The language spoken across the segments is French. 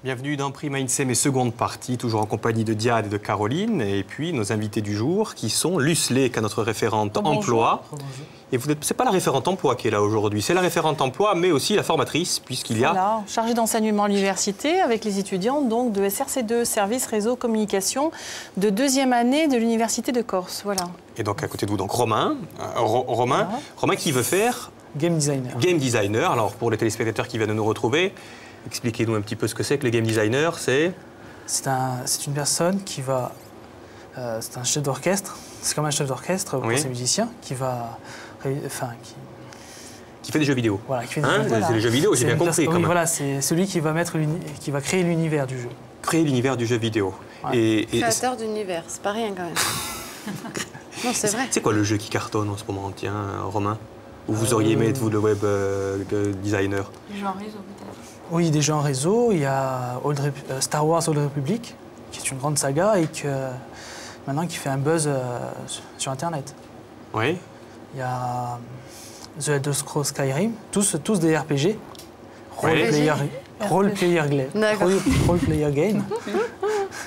Bienvenue dans Prima INSEE, seconde partie, toujours en compagnie de Diane et de Caroline. Et puis nos invités du jour qui sont Luce Leek, notre référente emploi. Et c'est pas la référente emploi qui est là aujourd'hui, c'est la référente emploi, mais aussi la formatrice, puisqu'il y a... Voilà, chargée d'enseignement à l'université avec les étudiants donc, de SRC2, Service Réseau Communication, de deuxième année de l'Université de Corse. Voilà. Et donc à côté de vous, donc Romain. Romain qui veut faire... Game designer. Game designer. Alors pour les téléspectateurs qui viennent de nous retrouver, expliquez-nous un petit peu ce que c'est que le game designer. C'est une personne qui va... c'est un chef d'orchestre. C'est comme un chef d'orchestre pour ces musiciens qui va... Qui fait des jeux vidéo. Voilà, qui fait des voilà. C'est les jeux vidéo, j'ai bien compris. Oui, voilà, c'est celui qui va, qui va créer l'univers du jeu. Créer l'univers du jeu vidéo. Ouais. Créateur d'univers, c'est pas rien quand même. Non, c'est vrai. C'est quoi le jeu qui cartonne en ce moment, tiens, Romain? Où vous auriez aimé être, vous, le web designer? Des jeux en réseau, peut-être. Oui, des jeux en réseau. Il y a Star Wars Old Republic, qui est une grande saga et maintenant qui fait un buzz sur Internet. Oui. Il y a The Elder Scrolls Skyrim, tous des RPG. Role-player game.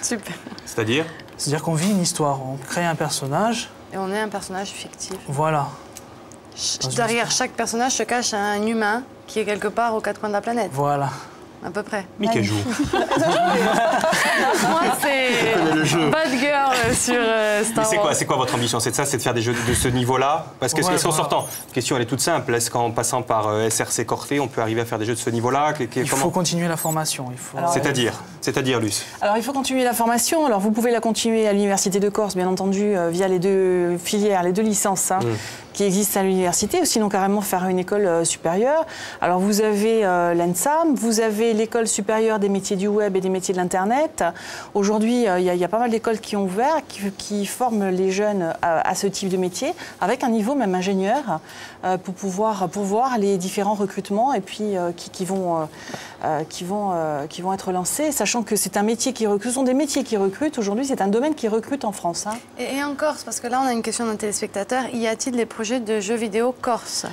Super. C'est-à-dire? C'est-à-dire qu'on vit une histoire, on crée un personnage. Et on est un personnage fictif. Voilà. Derrière chaque personnage se cache un humain qui est quelque part aux quatre coins de la planète. Voilà. À peu près. Mickey joue. Moi, c'est Bad Girl sur Star Wars. C'est quoi votre ambition? C'est de faire des jeux de ce niveau-là? Parce que est-ce qu'en sortant, la question elle est toute simple, est-ce qu'en passant par SRC Corté, on peut arriver à faire des jeux de ce niveau-là? Il faut continuer la formation. C'est-à-dire, Luce? Alors, il faut continuer la formation. Alors, vous pouvez la continuer à l'Université de Corse, bien entendu, via les deux filières, les deux licences qui existent à l'université, ou sinon carrément faire une école supérieure. Alors, vous avez l'ENSAM, vous avez l'École supérieure des métiers du web et des métiers de l'Internet. Aujourd'hui, il y a pas mal d'écoles qui ont ouvert, qui forment les jeunes à ce type de métier, avec un niveau même ingénieur, pour pouvoir voir les différents recrutements et puis qui vont être lancés, sachant que c'est un métier qui recrute, ce sont des métiers qui recrutent. Aujourd'hui, c'est un domaine qui recrute en France. Et en Corse, parce que là, on a une question d'un téléspectateur, y a-t-il des projets de jeux vidéo corse?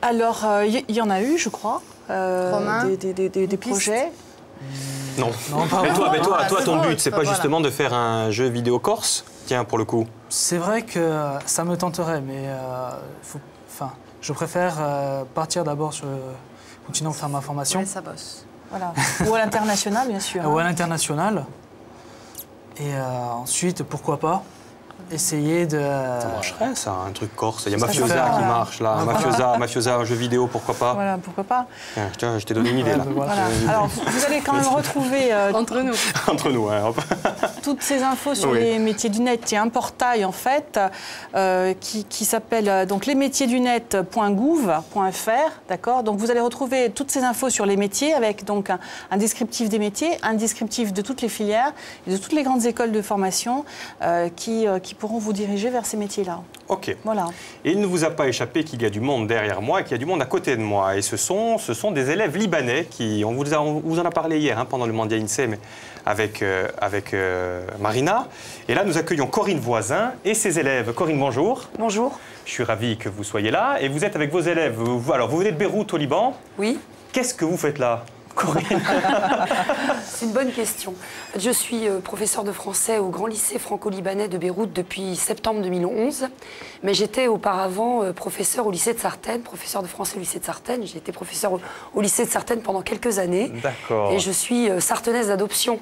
Alors, il y en a eu, je crois. Romain, des projets. Non. Mais toi, ton but, c'est pas justement de faire un jeu vidéo corse? Tiens, pour le coup. C'est vrai que ça me tenterait, mais je préfère partir d'abord continuer à faire ma formation. Oui, ça bosse. Voilà. Ou à l'international, bien sûr. Ou à l'international. Et ensuite, pourquoi pas essayer de... Ça marcherait, ça, un truc corse. Il y a Mafiosa qui marche, là. Mafiosa, un jeu vidéo, pourquoi pas? Voilà, pourquoi pas. Tiens, je t'ai donné une idée, là. Voilà. Alors, vous allez quand même retrouver... Entre nous. Entre nous, hein. Toutes ces infos sur les métiers du net. Il y a un portail, en fait, qui s'appelle donc lesmétiersdunet.gouv.fr, d'accord? Donc, vous allez retrouver toutes ces infos sur les métiers avec donc un descriptif des métiers, un descriptif de toutes les filières et de toutes les grandes écoles de formation qui pourront vous diriger vers ces métiers-là. OK. Voilà. Et il ne vous a pas échappé qu'il y a du monde derrière moi et qu'il y a du monde à côté de moi. Et ce sont des élèves libanais qui... On vous en a parlé hier pendant le Mondial INSEE, mais avec Marina. Et là, nous accueillons Corinne Voisin et ses élèves. Corinne, bonjour. Bonjour. Je suis ravi que vous soyez là. Et vous êtes avec vos élèves. Alors, vous venez de Beyrouth, au Liban. Oui. Qu'est-ce que vous faites là, Corinne? C'est une bonne question. Je suis professeur de français au Grand Lycée franco-libanais de Beyrouth depuis septembre 2011. Mais j'étais auparavant professeur au lycée de Sartène, professeur de français au lycée de Sartène. J'ai été professeur au lycée de Sartène pendant quelques années. D'accord. Et je suis sartenaise d'adoption.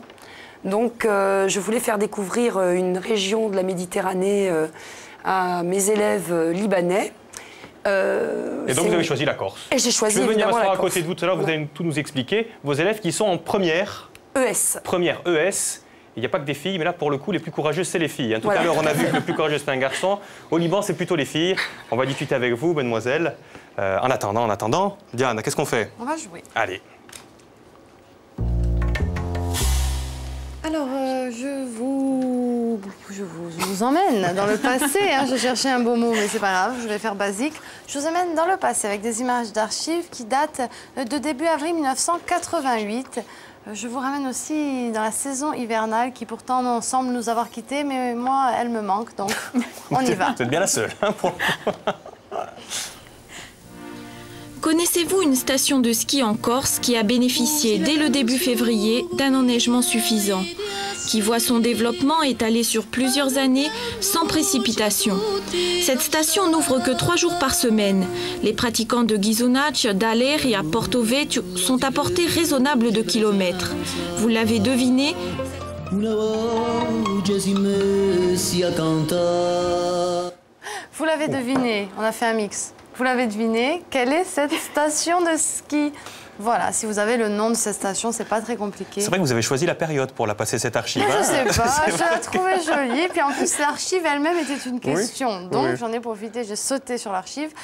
Donc je voulais faire découvrir une région de la Méditerranée à mes élèves libanais. Et donc vous avez choisi la Corse. Et j'ai choisi évidemment la Corse. Je vais venir à côté de vous tout à l'heure, vous allez tout nous expliquer. Vos élèves qui sont en première ES. Première ES. Il n'y a pas que des filles, mais là, pour le coup, les plus courageuses, c'est les filles. Tout à l'heure, on a vu que le plus courageux, c'était un garçon. Au Liban, c'est plutôt les filles. On va discuter avec vous, mademoiselle. En attendant, Diane, qu'est-ce qu'on fait? On va jouer. Allez. Alors, je vous emmène dans le passé. Je cherchais un beau mot, mais c'est pas grave, je vais faire basique. Je vous emmène dans le passé avec des images d'archives qui datent de début avril 1988. Je vous ramène aussi dans la saison hivernale qui pourtant semble nous avoir quittés, mais moi, elle me manque, donc on y va. Vous êtes bien la seule. Connaissez-vous une station de ski en Corse qui a bénéficié dès le début février d'un enneigement suffisant, qui voit son développement étalé sur plusieurs années sans précipitation? Cette station n'ouvre que 3 jours par semaine. Les pratiquants de Ghisonaccia, d'Aler et à Porto Vecchio sont à portée raisonnable de kilomètres. Vous l'avez deviné, Vous l'avez deviné, on a fait un mix. Vous l'avez deviné, quelle est cette station de ski? Voilà, si vous avez le nom de cette station, c'est pas très compliqué. C'est vrai que vous avez choisi la période pour la passer cette archive. Je sais pas, C'est je vrai la trouvais jolie. Puis en plus, l'archive elle-même était une question. Donc oui. j'en ai profité, j'ai sauté sur l'archive.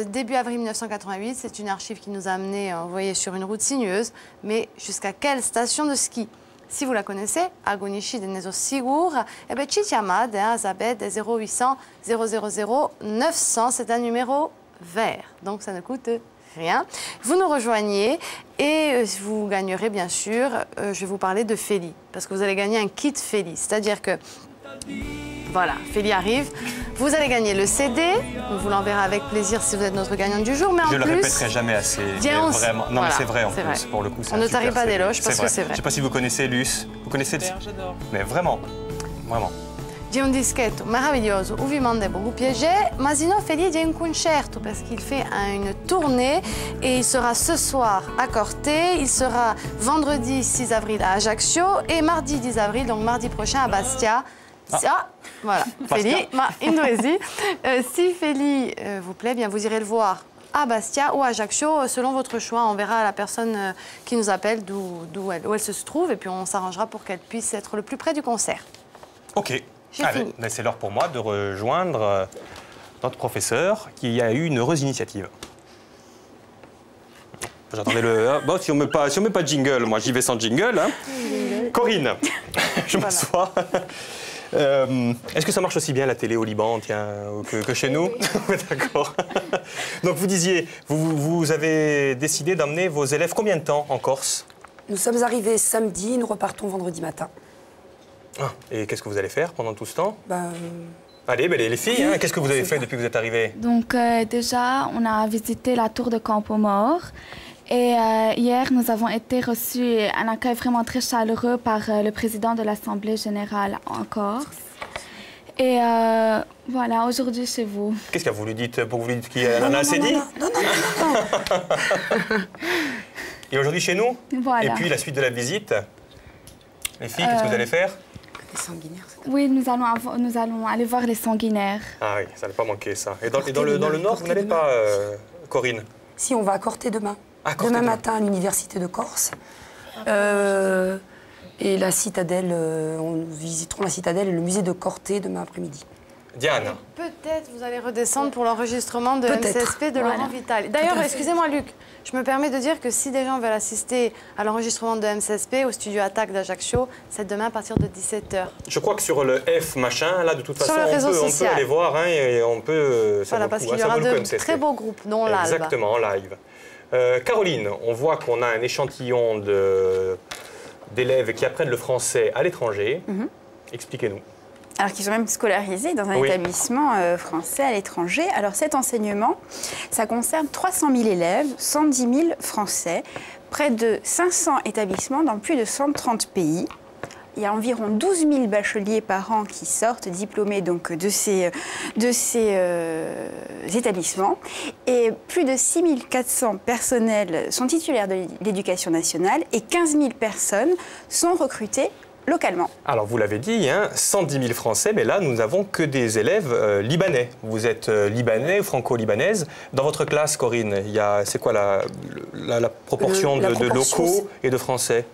Début avril 1988, c'est une archive qui nous a amenés, vous voyez, sur une route sinueuse. Mais jusqu'à quelle station de ski? Si vous la connaissez, Agonici de Neso Sigur, eh bien, ci chiamate a Zabed 0800 000 900. C'est un numéro vert, donc ça ne coûte rien. Vous nous rejoignez et vous gagnerez, bien sûr, je vais vous parler de Féli, parce que vous allez gagner un kit Féli. C'est-à-dire que, voilà, Féli arrive. Vous allez gagner le CD, on vous l'enverra avec plaisir si vous êtes notre gagnante du jour, mais en plus... Je le répéterai jamais assez, vraiment. Non, voilà, mais c'est vrai en plus, vrai. Pour le coup. On ne tarit pas d'éloges parce que c'est vrai. Je ne sais pas si vous connaissez Luce. Vous connaissez J'adore. Mais vraiment, vraiment. J'ai un dischetto meraviglioso, où vi mande beaucoup piégé. Masino Féli a un concerto parce qu'il fait une tournée et il sera ce soir à Corté, il sera vendredi 6 avril à Ajaccio et mardi 10 avril, donc mardi prochain à Bastia. Voilà, Féli, ma Indonésie. Si Féli vous plaît, bien vous irez le voir à Bastia ou à Ajaccio, selon votre choix. On verra la personne qui nous appelle d'où elle se trouve et puis on s'arrangera pour qu'elle puisse être le plus près du concert. Ok. J'ai fini. C'est l'heure pour moi de rejoindre notre professeur qui a eu une heureuse initiative. J'attendais le... Bon, si on met pas de jingle, moi j'y vais sans jingle. Hein. Corinne, je m'assois. Est-ce que ça marche aussi bien la télé au Liban, tiens, que chez nous? D'accord. Donc vous disiez, vous avez décidé d'emmener vos élèves combien de temps en Corse? Nous sommes arrivés samedi, nous repartons vendredi matin. Et qu'est-ce que vous allez faire pendant tout ce temps? Allez, les filles, hein, qu'est-ce que vous avez fait depuis que vous êtes arrivées? Donc déjà, on a visité la tour de Campo Mort. Et hier, nous avons été reçus un accueil vraiment très chaleureux par le président de l'Assemblée générale en Corse. Et voilà, aujourd'hui, c'est vous. Qu'est-ce qu'elle vous lui dites pour que vous lui dites qu'il en a assez dit? Non. Et aujourd'hui chez nous? Voilà. Et puis la suite de la visite? Les filles, qu'est-ce que vous allez faire? Les sanguinaires, c'est Oui, nous allons aller voir les sanguinaires. Ah oui, ça n'a pas manqué ça. Et dans le nord, vous n'allez pas, Corinne? Si, on va à Corté demain. À Corté demain demain. matin à l'Université de Corse. Et la citadelle, nous visiterons la citadelle et le musée de Corté demain après-midi. Diane. Peut-être vous allez redescendre pour l'enregistrement de Peut-être. MCSP de Laurent Vitale. D'ailleurs, excusez-moi Luc, je me permets de dire que si des gens veulent assister à l'enregistrement de MCSP au studio Attaque d'Ajaccio, c'est demain à partir de 17h. Je crois que sur le F machin, là de toute façon, Sur le réseau on peut social. aller voir hein, et on peut... Voilà, parce qu'il y aura de très beaux groupes, dont l'Alba. Exactement, en live. Caroline, on voit qu'on a un échantillon d'élèves qui apprennent le français à l'étranger. Expliquez-nous. Alors qu'ils sont même scolarisés dans un établissement français à l'étranger. Alors cet enseignement, ça concerne 300 000 élèves, 110 000 Français, près de 500 établissements dans plus de 130 pays. Il y a environ 12 000 bacheliers par an qui sortent diplômés donc, de ces établissements. Et plus de 6 400 personnels sont titulaires de l'éducation nationale et 15 000 personnes sont recrutées localement. Alors vous l'avez dit, hein, 110 000 Français, mais là nous n'avons que des élèves libanais. Vous êtes libanais ou franco-libanaise. Dans votre classe, Corinne, c'est quoi la proportion de locaux et de Français?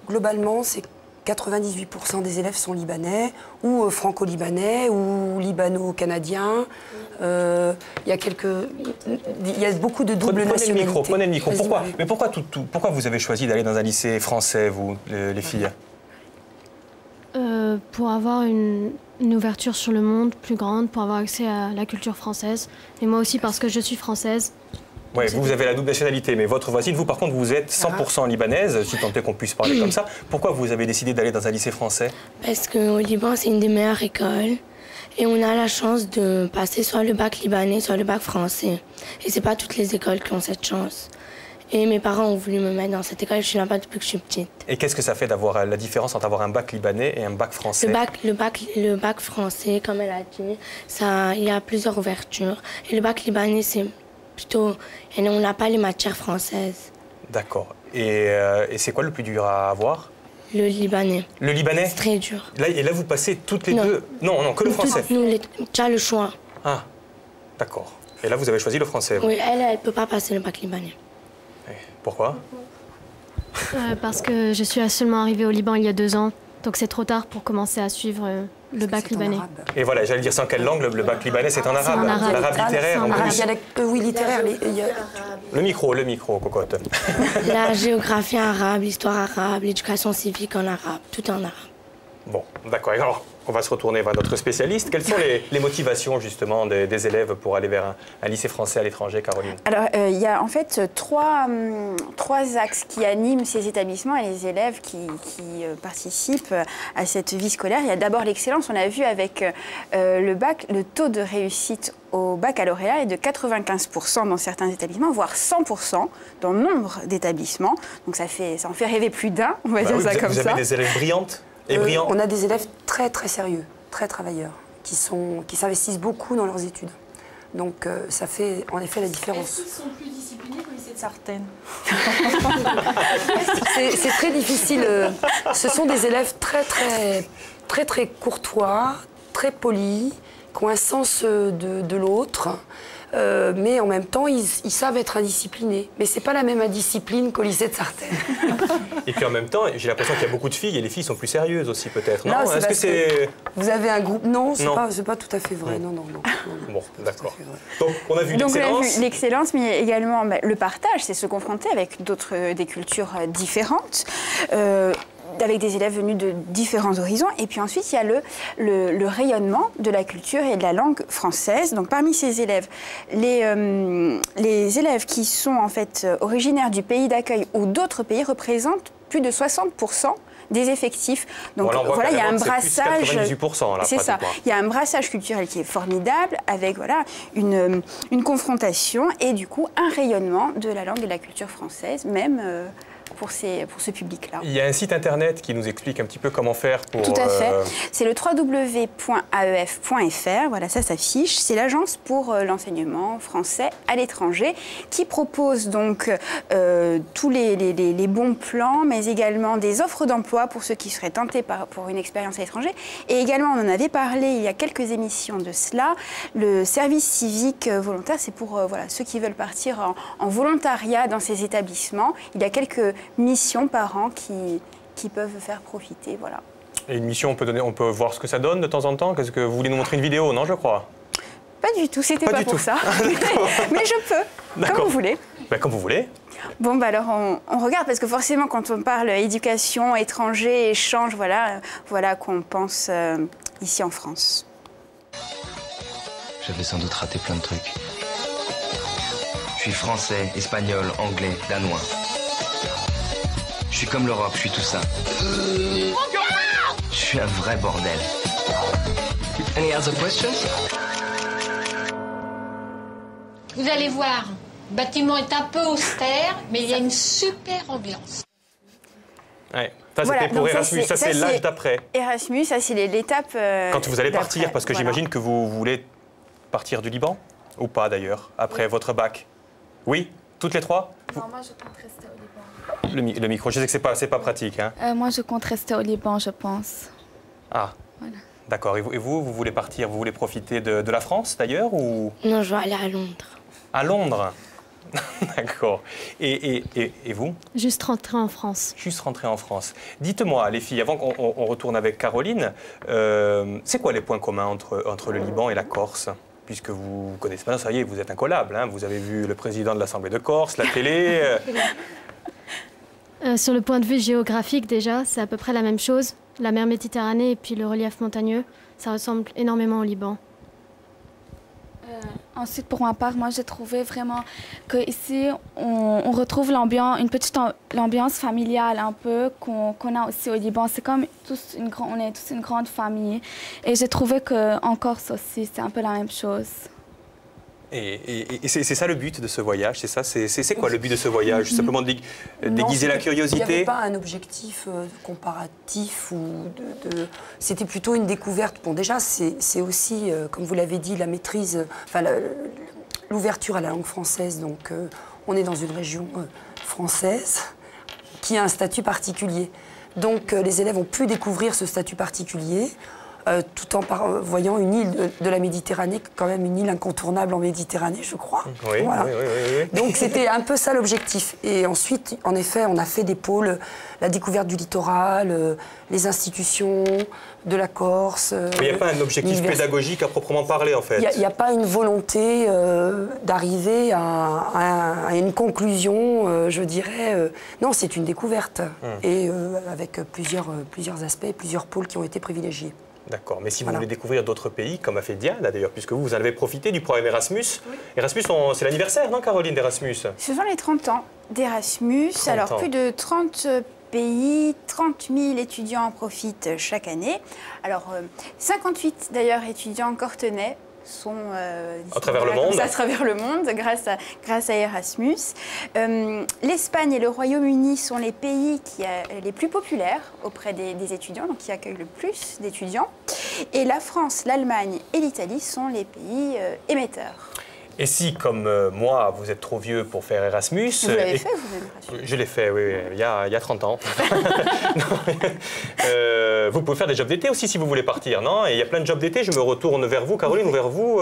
Globalement, c'est 98% des élèves sont libanais ou franco-libanais ou libano-canadiens. Il y a beaucoup de double nationalité. Prenez le micro. Pourquoi vous avez choisi d'aller dans un lycée français, vous, les filles? Pour avoir une ouverture sur le monde plus grande, pour avoir accès à la culture française. Et moi aussi parce que je suis française. Oui, vous avez la double nationalité, mais votre voisine, vous par contre, vous êtes 100% libanaise, si tant est qu'on puisse parler comme ça. Pourquoi vous avez décidé d'aller dans un lycée français? Parce qu'au Liban, c'est une des meilleures écoles. Et on a la chance de passer soit le bac libanais, soit le bac français. Et c'est pas toutes les écoles qui ont cette chance. Et mes parents ont voulu me mettre dans cette école, je suis là-bas depuis que je suis petite. Et qu'est-ce que ça fait d'avoir la différence entre avoir un bac libanais et un bac français? Le bac français, comme elle a dit, il y a plusieurs ouvertures. Et le bac libanais, c'est plutôt... Et on n'a pas les matières françaises. D'accord. Et c'est quoi le plus dur à avoir? Le libanais. Le libanais? C'est très dur. Et là, vous passez toutes les deux? Non, que le français. Tu as le choix. Ah, d'accord. Et là, vous avez choisi le français? Oui, elle ne peut pas passer le bac libanais. Pourquoi? Parce que je suis seulement arrivée au Liban il y a 2 ans, donc c'est trop tard pour commencer à suivre le bac libanais. Et voilà, j'allais dire, c'est en quelle langue le bac libanais? C'est en arabe. L'arabe littéraire en plus. Oui, littéraire. Le micro, cocotte. La géographie arabe, l'histoire arabe, l'éducation civique en arabe, tout en arabe. Bon, d'accord. Alors, on va se retourner vers notre spécialiste. Quelles sont les motivations, justement, des élèves pour aller vers un lycée français à l'étranger, Caroline? Alors, il y a en fait trois axes qui animent ces établissements et les élèves qui participent à cette vie scolaire. Il y a d'abord l'excellence. On a vu avec le bac, le taux de réussite au baccalauréat est de 95% dans certains établissements, voire 100% dans nombre d'établissements. Donc, ça en fait rêver plus d'un, on va dire ça comme ça. Vous avez des élèves brillantes? Et brillants. On a des élèves très très sérieux, très travailleurs, qui s'investissent beaucoup dans leurs études. Donc ça fait en effet la différence. Est-ce qu'ils sont plus disciplinés qu'au lycée de Sartène? C'est très difficile. Ce sont des élèves très courtois, très polis, qui ont un sens de l'autre. Mais en même temps, ils savent être indisciplinés. Mais c'est pas la même indiscipline qu'au lycée de Sartène. Et puis en même temps, j'ai l'impression qu'il y a beaucoup de filles et les filles sont plus sérieuses aussi peut-être. Non, est-ce que c'est... Vous avez un groupe... Non, c'est pas tout à fait vrai. Non. Bon, d'accord. Donc on a vu l'excellence. Donc on a vu l'excellence, mais également le partage, c'est se confronter avec des cultures différentes. Avec des élèves venus de différents horizons. Et puis ensuite, il y a le rayonnement de la culture et de la langue française. Donc parmi ces élèves, les élèves qui sont en fait originaires du pays d'accueil ou d'autres pays représentent plus de 60% des effectifs. Donc voilà, il y a un brassage. 98%, là, c'est ça. Il y a un brassage culturel qui est formidable, avec une confrontation et du coup un rayonnement de la langue et de la culture française, même pour ce public-là. Il y a un site internet qui nous explique un petit peu comment faire pour... Tout à fait. C'est le www.aef.fr. Voilà, ça s'affiche. C'est l'agence pour l'enseignement français à l'étranger qui propose donc tous les bons plans, mais également des offres d'emploi pour ceux qui seraient tentés pour une expérience à l'étranger. Et également, on en avait parlé il y a quelques émissions de cela, le service civique volontaire, c'est pour ceux qui veulent partir en volontariat dans ces établissements. Il y a quelques missions par an qui peuvent faire profiter, voilà. Et une mission, on peut voir ce que ça donne de temps en temps? Qu'est-ce que vous voulez nous montrer une vidéo, non, je crois? Pas du tout, c'était pas pour ça. Mais je peux, comme vous voulez. Ben, comme vous voulez. Bon, bah alors on regarde, parce que forcément, quand on parle éducation, étranger, échange, voilà qu'on pense ici en France. J'avais sans doute raté plein de trucs. Je suis français, espagnol, anglais, danois. Je suis comme l'Europe, je suis tout ça. Je suis un vrai bordel. Any other questions? Vous allez voir, le bâtiment est un peu austère, mais il y a une super ambiance. Ouais. Ça, c'était pour Erasmus, ça c'est l'âge d'après. Erasmus, ça c'est l'étape quand vous allez partir, parce que j'imagine que vous voulez partir du Liban, ou pas d'ailleurs, après votre bac. Oui? Toutes les trois? Non, moi je compte rester au Liban. Le micro, je sais que c'est pas pratique. Hein. Moi je compte rester au Liban, je pense. Ah, voilà. D'accord. Et vous voulez partir, vous voulez profiter de la France d'ailleurs ou... Non, je vais aller à Londres. À Londres? D'accord. Et vous? Juste rentrer en France. Juste rentrer en France. Dites-moi, les filles, avant qu'on retourne avec Caroline, c'est quoi les points communs entre le Liban et la Corse? Puisque vous connaissez pas, ça y est, vous êtes incollables. Hein, vous avez vu le président de l'Assemblée de Corse, la télé. Sur le point de vue géographique, déjà, c'est à peu près la même chose. La mer Méditerranée et puis le relief montagneux, ça ressemble énormément au Liban. Ensuite, pour ma part, moi, j'ai trouvé vraiment qu'ici, on retrouve l'ambiance, l'ambiance familiale un peu qu'on a aussi au Liban. C'est comme on est tous une grande famille. Et j'ai trouvé qu'en Corse aussi, c'est un peu la même chose. Et c'est ça le but de ce voyage, c'est ça, c'est quoi le but de ce voyage? Simplement déguiser la curiosité? Il n'y avait pas un objectif comparatif c'était plutôt une découverte. Bon, déjà, c'est aussi, comme vous l'avez dit, la maîtrise, enfin l'ouverture à la langue française. Donc, on est dans une région française qui a un statut particulier. Donc, les élèves ont pu découvrir ce statut particulier. Tout en voyant une île de la Méditerranée, quand même une île incontournable en Méditerranée, je crois. Oui, voilà. oui. Donc c'était un peu ça l'objectif. Et ensuite, en effet, on a fait des pôles, la découverte du littoral, les institutions de la Corse. Mais il n'y a pas un objectif pédagogique à proprement parler, en fait. Il n'y a pas une volonté d'arriver à une conclusion, je dirais. Non, c'est une découverte. Et avec plusieurs aspects, plusieurs pôles qui ont été privilégiés. D'accord, mais si vous voulez découvrir d'autres pays, comme a fait Diane d'ailleurs, puisque vous en avez profité du programme Erasmus. Oui. Erasmus, c'est l'anniversaire, non, Caroline, d'Erasmus? Ce sont les 30 ans d'Erasmus. Alors, plus de 30 pays, 30 000 étudiants en profitent chaque année. Alors, 58 d'ailleurs étudiants cortenais sont à travers le monde. À travers le monde, grâce à Erasmus. L'Espagne et le Royaume-Uni sont les pays les plus populaires auprès des étudiants, donc qui accueillent le plus d'étudiants. Et la France, l'Allemagne et l'Italie sont les pays émetteurs. Et si, comme moi, vous êtes trop vieux pour faire Erasmus... Vous l'avez fait, vous avez Je l'ai fait, oui, il y a 30 ans. Vous pouvez faire des jobs d'été aussi si vous voulez partir, non? Et il y a plein de jobs d'été, je me retourne vers vous, Caroline, ou vers vous,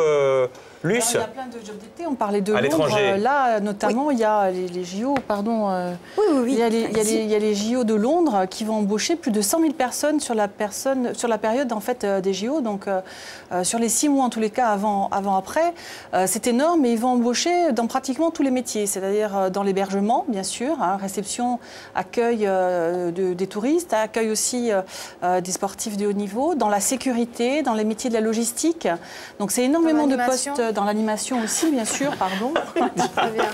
Luce. Il y a plein de jobs d'été, on parlait de à Londres. Là, notamment, il y a les JO, pardon. Il y a les JO de Londres qui vont embaucher plus de 100 000 personnes sur la période en fait, des JO, donc sur les 6 mois en tous les cas avant-après. C'est énorme, mais ils vont embaucher dans pratiquement tous les métiers, c'est-à-dire dans l'hébergement, bien sûr, réception, accueil des touristes, accueil aussi des sportifs de haut niveau, dans la sécurité, dans les métiers de la logistique. Donc c'est énormément de postes dans l'animation aussi, bien sûr, pardon. Très bien.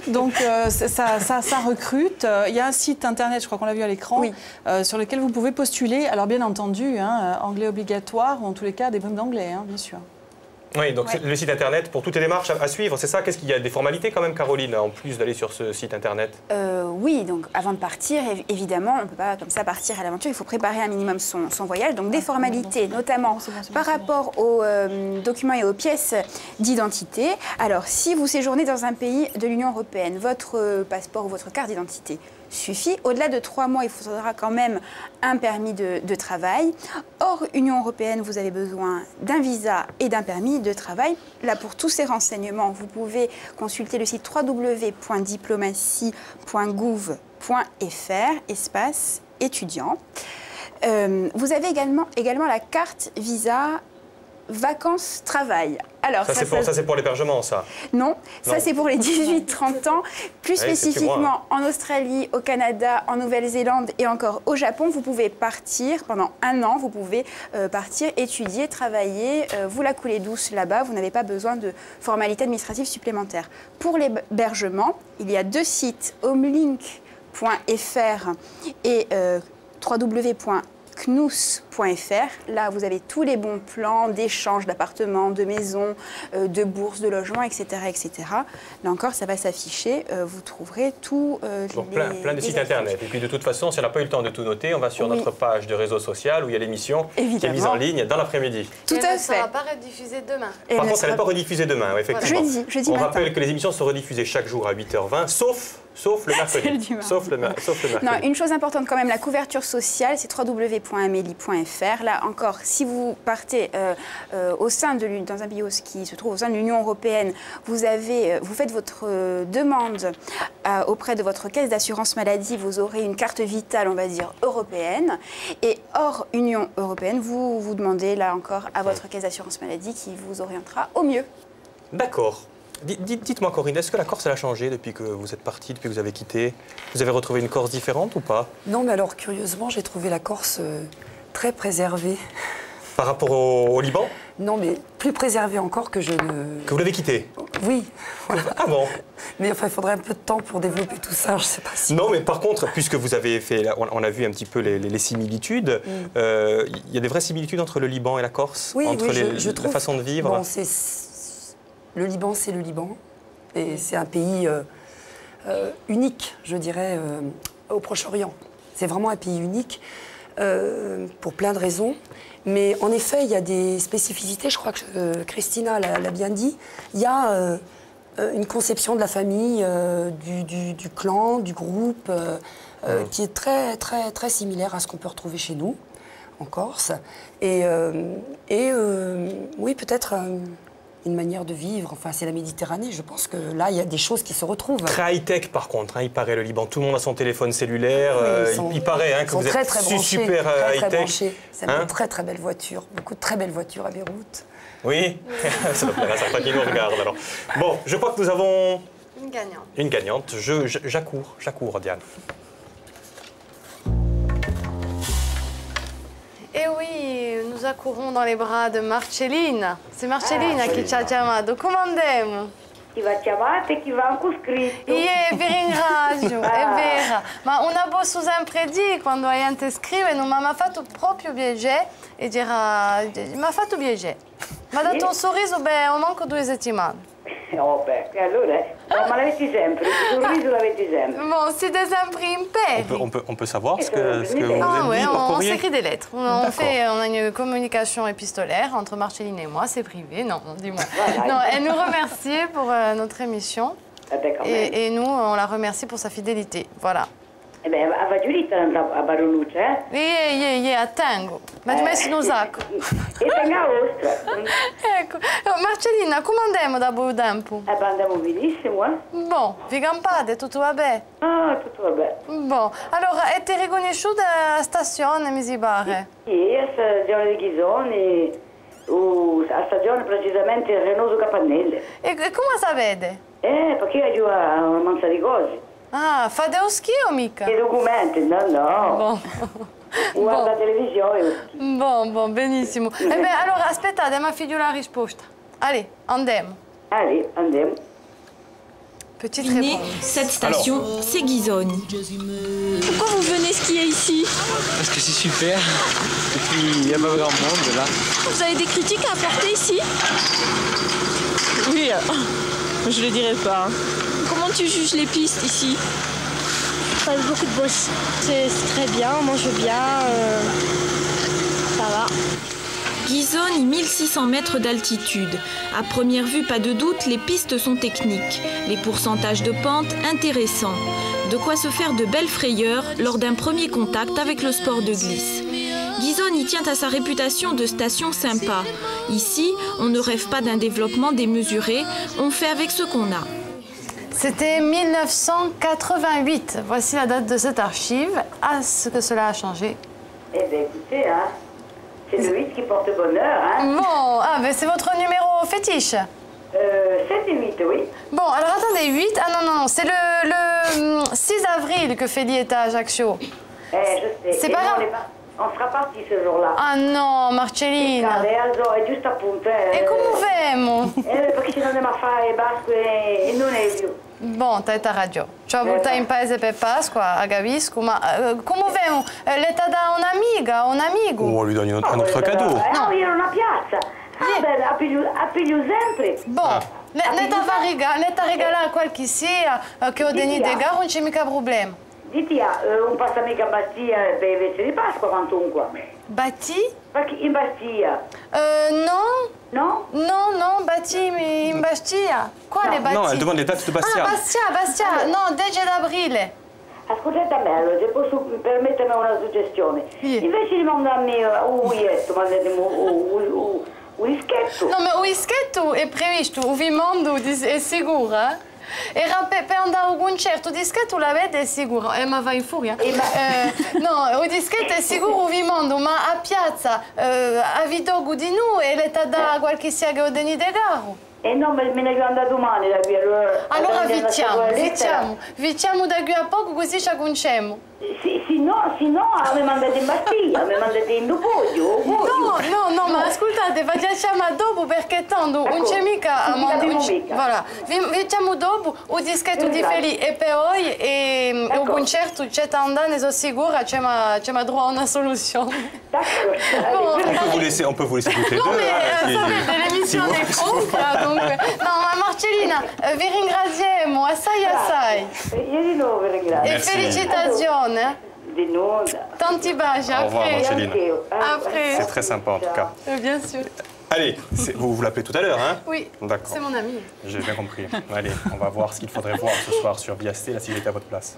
Donc ça recrute. Il y a un site internet, je crois qu'on l'a vu à l'écran, sur lequel vous pouvez postuler. Alors bien entendu, anglais obligatoire, ou en tous les cas des bonnes d'anglais, bien sûr. Oui, donc le site internet pour toutes les démarches à suivre, c'est ça? Qu'est-ce qu'il y a des formalités quand même, Caroline, en plus d'aller sur ce site internet? Oui, donc avant de partir, évidemment, on ne peut pas comme ça partir à l'aventure, il faut préparer un minimum son voyage. Donc des formalités, notamment par rapport aux documents et aux pièces d'identité. Alors, si vous séjournez dans un pays de l'Union européenne, votre passeport ou votre carte d'identité suffit. Au-delà de 3 mois, il faudra quand même un permis de travail. Hors Union européenne, vous avez besoin d'un visa et d'un permis de travail. Là, pour tous ces renseignements, vous pouvez consulter le site www.diplomatie.gouv.fr, espace étudiant. Vous avez également la carte visa vacances-travail. Alors, ça c'est pour l'hébergement, ça? Non, ça c'est pour les 18-30 ans. Plus spécifiquement en Australie, au Canada, en Nouvelle-Zélande et encore au Japon, vous pouvez partir pendant 1 an, vous pouvez partir, étudier, travailler, vous la coulez douce là-bas, vous n'avez pas besoin de formalités administratives supplémentaires. Pour l'hébergement, il y a 2 sites, homelink.fr et www.knous.fr. Là, vous avez tous les bons plans d'échange d'appartements, de maisons, de bourses, de logements, etc., etc. Là encore, ça va s'afficher. Vous trouverez tout. Plein de sites internet. Et puis de toute façon, si on n'a pas eu le temps de tout noter, on va sur notre page de réseau social où il y a l'émission qui est mise en ligne dans l'après-midi. Tout à fait. Elle ne sera pas rediffusée demain. Par contre, elle n'est pas rediffusée demain, effectivement. Jeudi on rappelle que les émissions sont rediffusées chaque jour à 8h20, sauf le mercredi. Sauf le mercredi. Non, une chose importante quand même, la couverture sociale, c'est www.amelie.fr. Là encore, si vous partez dans un pays qui se trouve au sein de l'Union européenne, vous faites votre demande auprès de votre caisse d'assurance maladie, vous aurez une carte vitale, on va dire, européenne. Et hors Union européenne, vous demandez là encore à votre caisse d'assurance maladie qui vous orientera au mieux. D'accord. Dites-moi, Corinne, est-ce que la Corse elle a changé depuis que vous êtes partie, depuis que vous avez quitté? Vous avez retrouvé une Corse différente ou pas? Non, mais alors, curieusement, j'ai trouvé la Corse très préservée. Par rapport au Liban? Non, mais plus préservé encore que je ne... Que vous l'avez quitté? Oui. Ah bon? Mais enfin, il faudrait un peu de temps pour développer tout ça, je ne sais pas si... Non, mais par contre, puisque vous avez fait... On a vu un petit peu les similitudes. Il y a des vraies similitudes entre le Liban et la Corse? Oui, entre je trouve... la façon de vivre? Bon, le Liban, c'est le Liban. Et c'est un pays unique, je dirais, au Proche-Orient. C'est vraiment un pays unique, pour plein de raisons. Mais en effet, il y a des spécificités, je crois que Christina l'a bien dit. Il y a une conception de la famille, du clan, du groupe, qui est très, très, très similaire à ce qu'on peut retrouver chez nous, en Corse. Et oui, peut-être une manière de vivre. Enfin, c'est la Méditerranée. Je pense que là, il y a des choses qui se retrouvent. Très high-tech, par contre. Hein, il paraît, le Liban. Tout le monde a son téléphone cellulaire. Oui, il paraît que vous êtes super high-tech. C'est une très, très belle voiture. Beaucoup de très belles voitures à Beyrouth. Oui, ça doit plaire à certains qui nous regardent. Alors. Bon, je crois que nous avons... Une gagnante. Une gagnante. J'accours, Diane. Et oui, nous accourons dans les bras de Marcellina. C'est Marcellina che ci ha chiamato. Come andiamo? Chi va chiamato e chi va anche scritto. Vi ringrazio, è vera. Ma una bossa sempre di quando la gente scrive non mi ha fatto proprio piacere e dirà, mi ha fatto piacere. Mi ha dato un sorriso, beh, ho manco 2 settimane. Oh beh, allora, no, ma l'avete sempre, il sorriso l'avete sempre. Bon, c'était sempre imperi. On peut savoir ce que vous Ah avez dit par on courrier? s'écrit des lettres. On a une communication épistolaire entre Marcellina et moi, c'est privé. Non, dis-moi. Voilà. Non, elle nous remerciait pour notre émission. Et nous, on la remercie pour sa fidélité. Voilà. Eh beh, va Giulietta a Baroluccia, eh? A Tango. Ma ti messo in un sacco. E tenga a ostra. Ecco. Marcellina, come andiamo da buon tempo? Andiamo benissimo, eh? Bon, vi campate, tutto va bene? Ah, tutto va bene. Bon, allora, e ti riconosciuta a stazione, mi si pare? Sì, a stazione di Ghisoni, a stazione precisamente Renoso Capannelle. E come sapete? Perché io giù a Manza di Cosi. Ah, fate lo ski o mica? I documenti, no. Bon. Guarda la televisione. Bon, benissimo. Eh beh, allora aspettate, ma figlio la risposta. Allez, andiamo. Allez, andiamo. Petite Venez, réponse. cette station, c'est Ghisoni. Pourquoi vous venez skier ici? Parce que c'est super. Et puis, il n'y a pas grand monde là. Vous avez des critiques à apporter ici? Oui, je le dirais pas. Comment tu juges les pistes ici? Pas beaucoup de bosses. C'est très bien, on mange bien, ça va. Ghisoni, 1600 mètres d'altitude. À première vue, pas de doute, les pistes sont techniques. Les pourcentages de pente intéressants. De quoi se faire de belles frayeurs lors d'un premier contact avec le sport de glisse. Ghisoni tient à sa réputation de station sympa. Ici, on ne rêve pas d'un développement démesuré, on fait avec ce qu'on a. C'était 1988. Voici la date de cette archive. Est-ce que cela a changé? Eh bien, écoutez, hein, c'est le 8 qui porte bonheur. Hein. Bon, c'est votre numéro fétiche? 7 et 8, oui. Bon, alors attendez, 8? Ah non, c'est le 6 avril que Feli est à Ajaccio. Je sais. C'est pas grave. On sera parti ce jour-là. Ah no, Marcellina. È giusto appunto. E come femo? Perché ci andiamo a fare Pasqua e non è più. Bon, t'as ta radio. Ci ho avuto in paese per Pasqua, a capisco, ma come femo? L'età da un'amica, un amico? On lui donne un autre cadeau. No, io ero una piazza. A piglio sempre. Bon, ne t'ha regalato qualche sia che ho degni de gare, non c'è mica problema. Diti, un passamica a Bastia per i vestiti di Pasqua quantunque. Batti? In Bastia. No. No? No, Batti in Bastia. Quale Batti? No, elle demande les dates de Bastia. Ah, Bastia. No, 10 d'aprile. Ascoltate a me, se posso permettermi una suggestione. Invece di mandarmi un biglietto, mandatemi un dischetto. No, ma un dischetto è previsto, vi mando, è sicuro, eh? Era per andare a un concerto, il dischetto l'avete, è sicuro. Ma va in furia. No, il dischetto è sicuro, vi mando, ma a piazza, a Vidogo di noi, e l'età da qualche sia che ho degni de garo. No, me ne devo andare domani da qui. Allora vicciamo da qui a poco, così ci conosciamo. Sinon, mi mandate in Bastiglia, mi mandate in Dupodio. No, ma ascoltate, facciamo dopo perché tanto non c'è mica a voilà. Facciamo dopo un dischetto di Feli e poi un concerto c'è andando, sono sicura c'è droit a una soluzione. On peut vous laisser toutes les deux. No, sapete, l'emissione è pronta, dunque. No, ma Marcellina, vi ringraziamo assai. Io di nuovo vi ringrazio. E felicitazioni. Di nuovo. Tanti baci, Au revoir, Marcellina. Après. C'est très sympa en tout cas. Bien sûr. Allez, vous l'appelez tout à l'heure, hein? Oui, d'accord. C'est mon ami. J'ai bien compris. Allez, on va voir ce qu'il faudrait voir ce soir sur Viasté, là, si j'étais à votre place.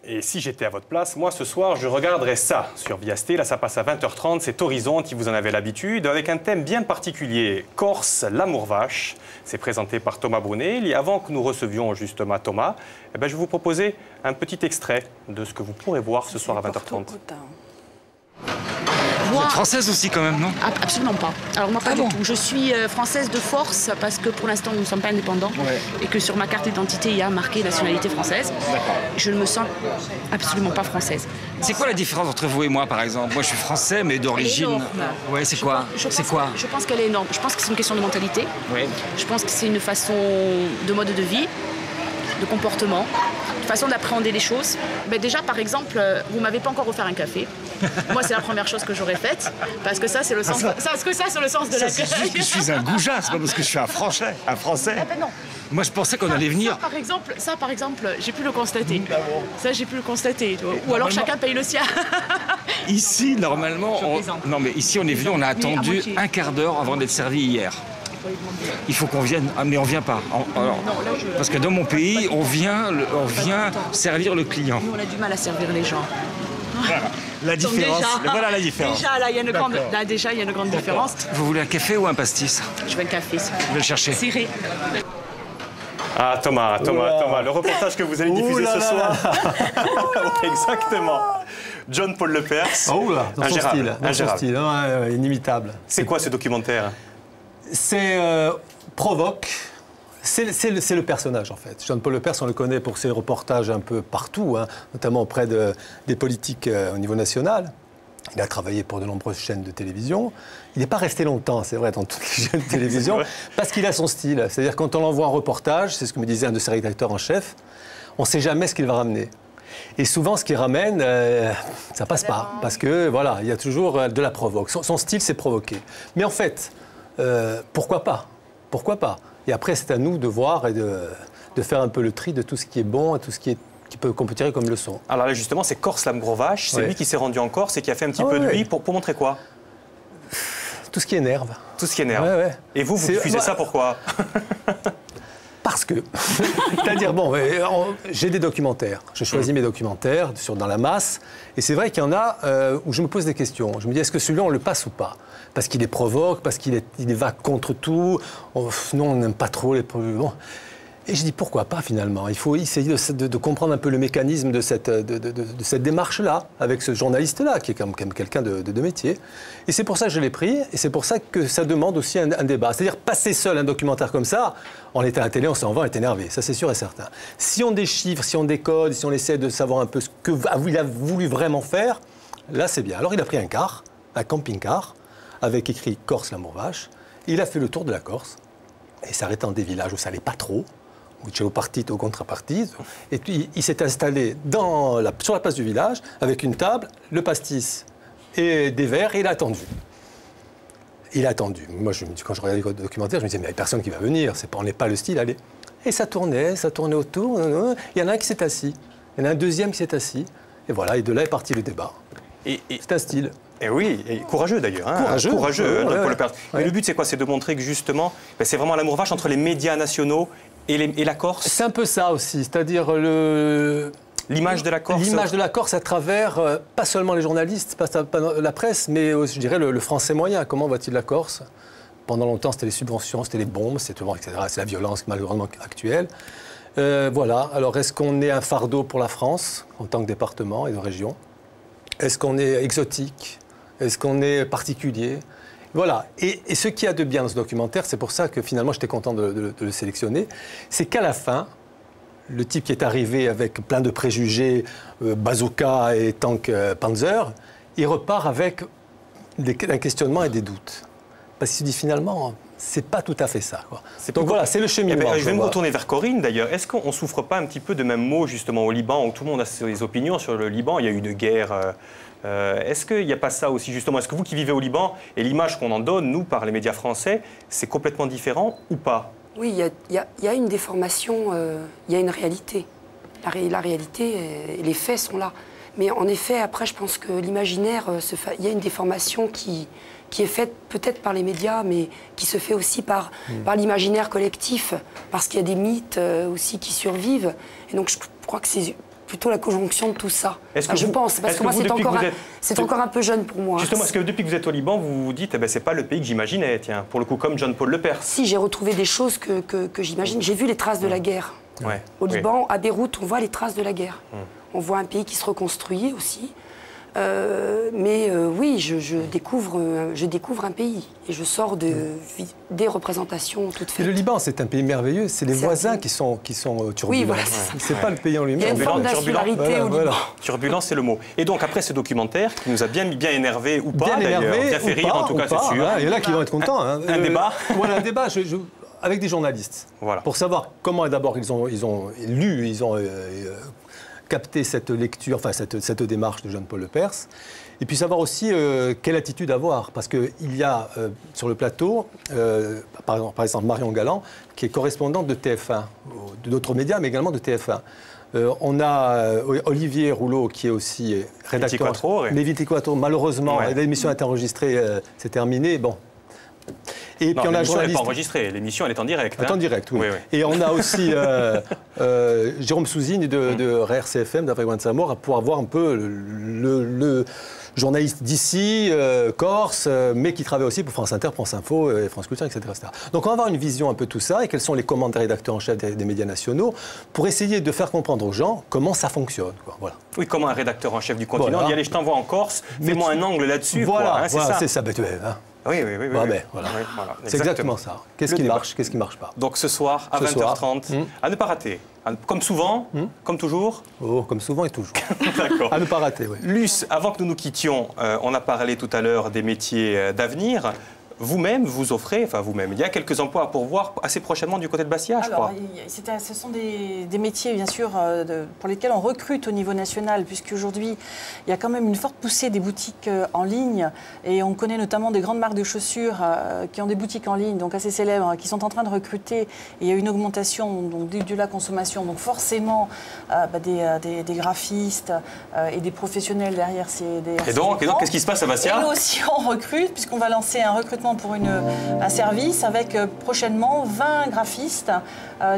Et si j'étais à votre place, moi, ce soir, je regarderais ça sur Viasté. Là, ça passe à 20h30. C'est Horizon, qui vous en avez l'habitude, avec un thème bien particulier. Corse, l'amour vache. C'est présenté par Thomas Brunet. Et avant que nous recevions justement Thomas, eh ben, je vais vous proposer un petit extrait de ce que vous pourrez voir ce soir à 20h30. Vous êtes française aussi quand même, non? Absolument pas. Alors moi pas du tout. Je suis française de force parce que pour l'instant nous ne sommes pas indépendants et que sur ma carte d'identité il y a marqué nationalité française. Je ne me sens absolument pas française. C'est quoi la différence entre vous et moi par exemple? Moi je suis français mais d'origine... Ouais, c'est quoi? Je pense qu'elle est énorme. Je pense que c'est une question de mentalité. Je pense que c'est une façon de mode de vie, de comportement, de façon d'appréhender les choses. Mais déjà, par exemple, vous m'avez pas encore offert un café. Moi, c'est la première chose que j'aurais faite, parce que ça, c'est le sens. C'est le sens de la. C'est juste que je suis un goujat, c'est pas parce que je suis un Français. Ah ben non. Moi, je pensais qu'on allait venir. Ça, par exemple, j'ai pu le constater. Ça, j'ai pu le constater. Ou alors chacun paye le sien. Ici, normalement, non mais ici, on est venu, on a attendu un quart d'heure avant d'être servi hier. Il faut qu'on vienne, mais on vient pas. Parce que dans mon pays, on vient servir le client. Nous, on a du mal à servir les gens. Voilà la différence. Voilà la différence. Déjà, là, il y a une grande différence. Vous voulez un café ou un pastis? Je veux un café. Je vais le chercher. Ciré. Ah, Thomas, le reportage que vous allez diffuser ce soir. Exactement. John Paul Lepers. Dans son style, inimitable. C'est quoi ce documentaire? C'est provoque. C'est le personnage, en fait. John Paul Lepers, on le connaît pour ses reportages un peu partout, notamment auprès des politiques au niveau national. Il a travaillé pour de nombreuses chaînes de télévision. Il n'est pas resté longtemps, c'est vrai, dans toutes les chaînes de télévision, parce qu'il a son style. C'est-à-dire, quand on l'envoie en reportage, c'est ce que me disait un de ses rédacteurs en chef, on ne sait jamais ce qu'il va ramener. Et souvent, ce qu'il ramène, ça ne passe pas, parce que, voilà, il y a toujours de la provoque. Son style, c'est provoquer. Mais en fait, pourquoi pas? Pourquoi pas? Et après, c'est à nous de voir et de faire un peu le tri de tout ce qui est bon et tout ce qu'on peut tirer comme leçon. Alors là, justement, c'est Corse, l'amour vache. C'est lui qui s'est rendu en Corse et qui a fait un petit peu de lui pour montrer quoi? Tout ce qui énerve. Tout ce qui énerve. Et vous diffusez ça pourquoi? Parce que, c'est-à-dire, bon, j'ai des documentaires. Je choisis mes documentaires dans la masse. Et c'est vrai qu'il y en a où je me pose des questions. Je me dis, est-ce que celui-là, on le passe ou pas? Parce qu'il les provoque, parce qu'il va contre tout. Non, on n'aime pas trop les... Bon. Et je dis, pourquoi pas, finalement? Il faut essayer de comprendre un peu le mécanisme de cette démarche-là, avec ce journaliste-là, qui est quand même quelqu'un de métier. Et c'est pour ça que je l'ai pris, et c'est pour ça que ça demande aussi un débat. C'est-à-dire, passer seul un documentaire comme ça, on est à la télé, on s'en va, on est énervé. Ça, c'est sûr et certain. Si on déchiffre, si on décode, si on essaie de savoir un peu ce qu'il a voulu vraiment faire, là, c'est bien. Alors, il a pris un camping-car, avec écrit « Corse, l'amour vache ». Il a fait le tour de la Corse, et s'arrêtant des villages où ça n'allait pas trop, où c'è partito, contrapartito. Et puis, il s'est installé sur la place du village, avec une table, le pastis et des verres, et il a attendu. Il a attendu. Moi, quand je regardais le documentaire, je me disais, mais il n'y a personne qui va venir, on n'est pas le style, allez. Et ça tournait autour. Il y en a un qui s'est assis. Il y en a un deuxième qui s'est assis. Et voilà, et de là est parti le débat. C'est un style. Et oui, et courageux d'ailleurs. Courageux, Paul Lepers. Mais le but, c'est quoi? C'est de montrer que justement, c'est vraiment l'amour vache entre les médias nationaux et la Corse. C'est un peu ça aussi, c'est-à-dire l'image de la Corse. L'image de la Corse à travers, pas seulement les journalistes, pas la presse, mais je dirais le français moyen. Comment voit-il la Corse? Pendant longtemps, c'était les subventions, c'était les bombes, etc. C'est la violence malheureusement actuelle. Voilà, alors est-ce qu'on est un fardeau pour la France, en tant que département et de région? Est-ce qu'on est exotique? Est-ce qu'on est particulier? Voilà. Et ce qu'il y a de bien dans ce documentaire, c'est pour ça que finalement j'étais content de le sélectionner, c'est qu'à la fin, le type qui est arrivé avec plein de préjugés, bazooka et tank Panzer, il repart avec un questionnement et des doutes. Parce qu'il se dit finalement, c'est pas tout à fait ça, quoi. Donc voilà, c'est le cheminement. Je vais me retourner vers Corinne d'ailleurs. Est-ce qu'on ne souffre pas un petit peu de même mot justement au Liban, où tout le monde a ses opinions sur le Liban? Il y a eu une guerre. Est-ce qu'il n'y a pas ça aussi justement? Est-ce que vous qui vivez au Liban, et l'image qu'on en donne, nous, par les médias français, c'est complètement différent ou pas? Oui, il y a une déformation, il y a une réalité. La réalité, les faits sont là. Mais en effet, après, je pense que l'imaginaire, il y a une déformation qui est faite peut-être par les médias, mais qui se fait aussi par l'imaginaire collectif, parce qu'il y a des mythes aussi qui survivent. Et donc, je crois que c'est plutôt la conjonction de tout ça. Je pense, parce que moi, c'est encore un peu jeune pour moi. Justement, est-ce que depuis que vous êtes au Liban, vous vous dites, c'est pas le pays que j'imaginais, tiens, pour le coup, comme John Paul Le Perse? Si, j'ai retrouvé des choses que j'imagine. J'ai vu les traces de la guerre. Au Liban, à Beyrouth, on voit les traces de la guerre. On voit un pays qui se reconstruit aussi. Oui, je découvre un pays et je sors des représentations toutes faites. Et le Liban, c'est un pays merveilleux. C'est les voisins qui sont turbulents. Oui, voilà, c'est pas le pays en lui-même. Il y a une forme d'insularité au Liban. Turbulence, c'est le mot. Et donc, après ce documentaire, qui nous a bien énervé ou pas, d'ailleurs, bien fait rire, en tout cas, c'est sûr. Il y en a qui vont être contents. Un débat. Voilà, un débat avec des journalistes. Voilà. Pour savoir comment, d'abord, ils ont lu, ils ont capter cette lecture, enfin cette démarche de John Paul Le Perse, et puis savoir aussi quelle attitude avoir, parce qu'il y a sur le plateau, par exemple Marion Galland, qui est correspondante de TF1, de d'autres médias, mais également de TF1. On a Olivier Rouleau, qui est aussi rédacteur. Mais Vitiquatro, malheureusement, l'émission a été enregistrée, c'est terminé, bon. Et puis on a l'émission n'est pas enregistrée, l'émission elle est en direct. Elle est en direct, oui. Et on a aussi Jérôme Souzigne de RCFM, d'Afrique Samour, pour avoir un peu le journaliste d'ici, corse, mais qui travaille aussi pour France Inter, France Info, France Culture, etc., etc. Donc on va avoir une vision un peu de tout ça et quels sont les commandes des rédacteurs en chef des médias nationaux pour essayer de faire comprendre aux gens comment ça fonctionne. Voilà. Oui, comment un rédacteur en chef du continent dit allez, je t'envoie en Corse, fais-moi un angle là-dessus. Voilà, c'est ça. Oui. Voilà. C'est exactement ça. Qu'est-ce qui marche, qu'est-ce qui ne marche pas? Donc ce soir, à 20h30, à ne pas rater. Comme souvent, comme toujours. Oh, comme souvent et toujours. D'accord. À ne pas rater, oui. Luce, avant que nous nous quittions, on a parlé tout à l'heure des métiers d'avenir. Vous-même, vous offrez, enfin vous-même, il y a quelques emplois à pourvoir assez prochainement du côté de Bastia, je crois. Ce sont des métiers, bien sûr, pour lesquels on recrute au niveau national, puisqu'aujourd'hui, il y a quand même une forte poussée des boutiques en ligne. Et on connaît notamment des grandes marques de chaussures qui ont des boutiques en ligne, donc assez célèbres, qui sont en train de recruter. Et il y a une augmentation de la consommation. Donc forcément, des graphistes et des professionnels derrière ces... Et donc qu'est-ce qui se passe à Bastia? Et nous aussi, on recrute, puisqu'on va lancer un recrutement pour un service avec prochainement 20 graphistes,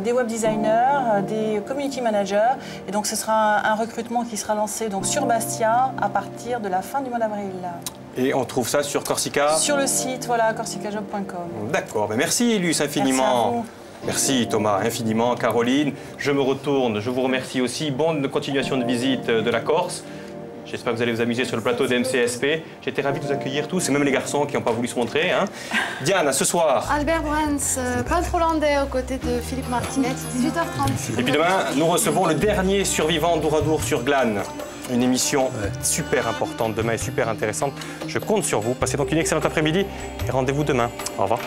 des web designers, des community managers. Et donc ce sera un recrutement qui sera lancé donc, sur Bastia à partir de la fin du mois d'avril. Et on trouve ça sur Corsica? Sur le site, voilà, corsicajob.com. D'accord, merci Luce infiniment. Merci Thomas, infiniment. Caroline, je me retourne, je vous remercie aussi. Bonne continuation de visite de la Corse. J'espère que vous allez vous amuser sur le plateau de MCSP. J'ai été ravi de vous accueillir tous, et même les garçons qui n'ont pas voulu se montrer. Diane, ce soir. Albert Brands, Paul Trolandais aux côtés de Philippe Martinet, 18h30. Et puis demain, nous recevons le dernier survivant d'Ouradour sur Glane. Une émission super importante demain et super intéressante. Je compte sur vous. Passez donc une excellente après-midi et rendez-vous demain. Au revoir.